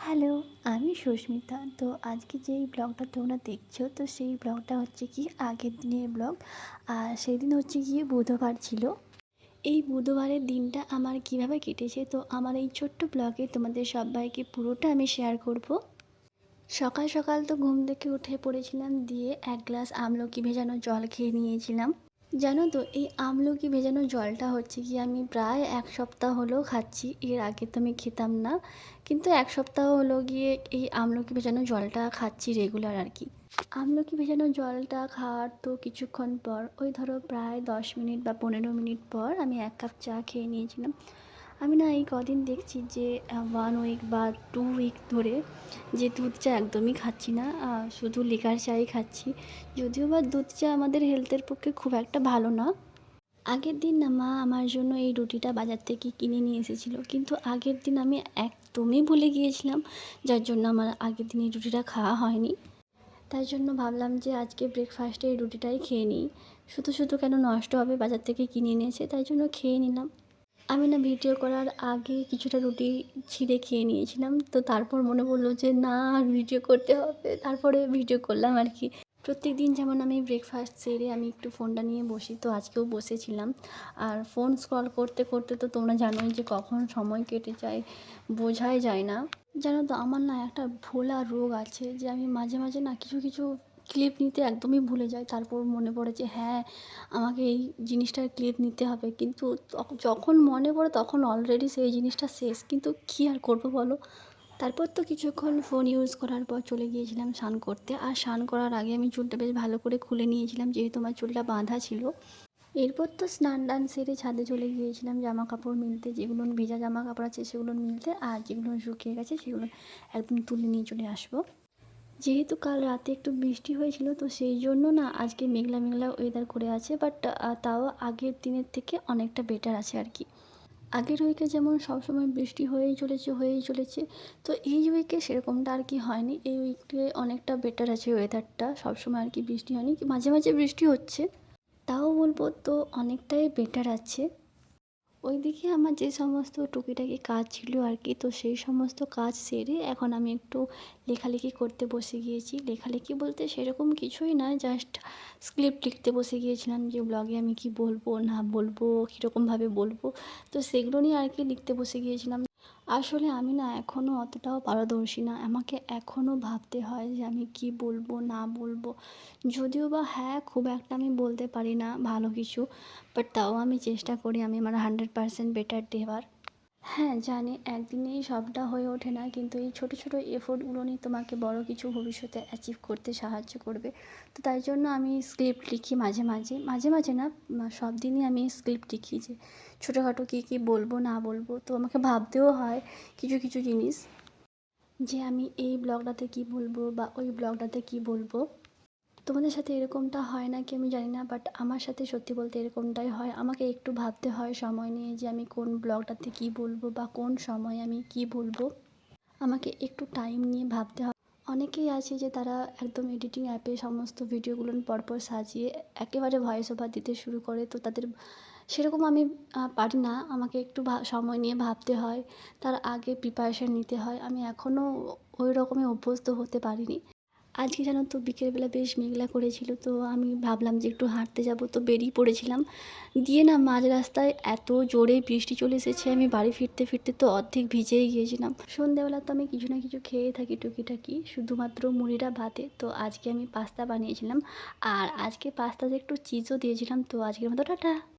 Hello, আমি সুস্মিতা। তো আজকে যেই ব্লগটা তোমরা দেখছো, তো সেই ব্লগটা হচ্ছে কি আগের দিনের ব্লগ। আর সেদিন হচ্ছে গিয়ে বুধবার ছিল। এই বুধবারের দিনটা আমার কিভাবে কেটেছে, তো আমার এই ছোট্ট ব্লগে তোমাদের সবাইকে পুরোটা আমি শেয়ার করব। সকাল সকাল তো ঘুম থেকে উঠে পড়েছিলাম, দিয়ে এক গ্লাস আমলকি ভেজানো জল খেয়ে নিয়েছিলাম। জানো তো, এই আমলকি ভেজানো জলটা হচ্ছে কি আমি প্রায় এক সপ্তাহ হলো খাচ্ছি। এর আগে তো আমি খেতাম না, কিন্তু এক সপ্তাহ হলো গিয়ে এই আমলকি ভেজানো জলটা খাচ্ছি রেগুলার আর কি। আমলকি ভেজানো জলটা খাওয়ার তো কিছুক্ষণ পর, ওই ধরো প্রায় 10 মিনিট বা 15 মিনিট পর আমি এক কাপ চা খেয়ে নিয়েছিলাম। আমি না এই কদিন দেখছি যে 1 উইক বা 2 উইক ধরে যে দুধ চা একদমই খাচ্ছি না, শুধু লিকার চাই খাচ্ছি। যদিও বা দুধ চা আমাদের হেলথের পক্ষে খুব একটা ভালো না। আগের দিন না মা আমার জন্য এই রুটিটা বাজার থেকে কিনে নিয়ে এসেছিলো, কিন্তু আগের দিন আমি একদমই ভুলে গিয়েছিলাম, যার জন্য আমার আগের দিন এই রুটিটা খাওয়া হয়নি। তাই জন্য ভাবলাম যে আজকে ব্রেকফাস্টে এই রুটিটাই খেয়ে নিই। শুধু শুধু কেন নষ্ট হবে, বাজার থেকে কিনে এনেছে, তাই জন্য খেয়ে নিলাম। আমি না ভিডিও করার আগে কিছুটা রুটি ছিঁড়ে খেয়ে নিয়েছিলাম, তো তারপর মনে পড়লো যে না, ভিডিও করতে হবে, তারপরে ভিডিও করলাম আর কি। প্রত্যেক দিন যেমন আমি ব্রেকফাস্ট সেরে আমি একটু ফোনটা নিয়ে বসি, তো আজকেও বসেছিলাম। আর ফোন স্ক্রল করতে করতে তো তোমরা জানোই যে কখন সময় কেটে যায় বোঝাই যায় না। জানো তো, আমার না একটা ভোলা রোগ আছে, যে আমি মাঝে মাঝে না কিছু কিছু ক্লিপ নিতে একদমই ভুলে যাই। তারপর মনে পড়ে যে হ্যাঁ, আমাকে এই জিনিসটার ক্লিপ নিতে হবে, কিন্তু যখন মনে পড়ে তখন অলরেডি সেই জিনিসটা শেষ, কিন্তু কী আর করবো বলো। তারপর তো কিছুক্ষণ ফোন ইউজ করার পর চলে গিয়েছিলাম স্নান করতে। আর স্নান করার আগে আমি চুলটা বেশ ভালো করে খুলে নিয়েছিলাম, যেহেতু আমার চুলটা বাঁধা ছিল। এরপর তো স্নান টান সেরে ছাদে চলে গিয়েছিলাম জামা কাপড় মিলতে, যেগুলো ভেজা জামা কাপড় আছে সেগুলো মিলতে, আর যেগুলো শুকিয়ে গেছে সেগুলো একদম তুলে নিয়ে চলে আসবো। যেহেতু কাল রাতে একটু বৃষ্টি হয়েছিল, তো সেই জন্য না আজকে মেঘলা মেঘলা ওয়েদার করে আছে, বাট তাও আগের দিনের থেকে অনেকটা বেটার আছে আর কি। আগের উইকে যেমন সবসময় বৃষ্টি হয়েই চলেছে, তো এই উইকে সেরকমটা আর কি হয়নি। এই উইকে অনেকটা বেটার আছে ওয়েদারটা, সবসময় আর কি বৃষ্টি হয়নি, কি মাঝে মাঝে বৃষ্টি হচ্ছে, তাও বলবো তো অনেকটাই বেটার আছে। ওইদিকে আমার যে সমস্ত টুকিটাকি কাজ ছিল আর কি, তো সেই সমস্ত কাজ সেরে এখন আমি একটু লেখালেখি করতে বসে গিয়েছি। লেখালেখি বলতে সেরকম কিছুই না, জাস্ট স্ক্রিপ্ট লিখতে বসে গিয়েছিলাম, যে ব্লগে আমি কি বলবো না বলবো, কীরকমভাবে বলবো, তো সেগুলো নিয়ে আর কি লিখতে বসে গিয়েছিলাম। আসলে আমি না এখনও অতটাও পারদর্শী না, আমাকে এখনও ভাবতে হয় যে আমি কি বলবো না বলবো। যদিও বা হ্যাঁ, খুব একটা আমি বলতে পারি না ভালো কিছু, বাট তাও আমি চেষ্টা করি আমি আমার 100% বেটার দেওয়ার। হ্যাঁ জানি একদিনেই সবটা হয়ে ওঠে না, কিন্তু এই ছোটো ছোটো এফোর্টগুলো নিয়ে তোমাকে বড় কিছু ভবিষ্যতে অ্যাচিভ করতে সাহায্য করবে। তো তাই জন্য আমি স্ক্রিপ্ট লিখি মাঝে মাঝে, মাঝে মাঝে না, সব দিনই আমি স্ক্রিপ্ট লিখি, যে ছোটোখাটো কী কী বলবো না বলবো। তো আমাকে ভাবতেও হয় কিছু কিছু জিনিস, যে আমি এই ব্লগটাতে কী বলবো বা ওই ব্লগটাতে কী বলবো। তোমাদের সাথে এরকমটা হয় না কি আমি জানি না, বাট আমার সাথে সত্যি বলতে এরকমটাই হয়। আমাকে একটু ভাবতে হয় সময় নিয়ে, যে আমি কোন ব্লগটাতে কী বলবো বা কোন সময় আমি কী বলবো, আমাকে একটু টাইম নিয়ে ভাবতে হয়। অনেকেই আছে যে তারা একদম এডিটিং অ্যাপে সমস্ত ভিডিওগুলো পরপর সাজিয়ে একেবারে ভয়েস ওভার দিতে শুরু করে, তো তাদের সেরকম আমি পারি না। আমাকে একটু সময় নিয়ে ভাবতে হয়, তার আগে প্রিপারেশান নিতে হয়। আমি এখনও ওই রকমই অভ্যস্ত হতে পারিনি। আজকে জানো তো বিকেলবেলা বেশ মেঘলা করেছিল, তো আমি ভাবলাম যে একটু হাঁটতে যাব, তো বেরিয়ে পড়েছিলাম। দিয়ে না মাঝ রাস্তায় এত জোরে বৃষ্টি চলে এসেছে, আমি বাড়ি ফিরতে ফিরতে তো অর্ধেক ভিজেই গিয়েছিলাম। সন্ধ্যাবেলা তো আমি কিছু না কিছু খেয়ে থাকি টুকিটাকি, শুধুমাত্র মুড়িটা ভাতে। তো আজকে আমি পাস্তা বানিয়েছিলাম, আর আজকে পাস্তাতে একটু চিজও দিয়েছিলাম। তো আজকের মতো টাটা।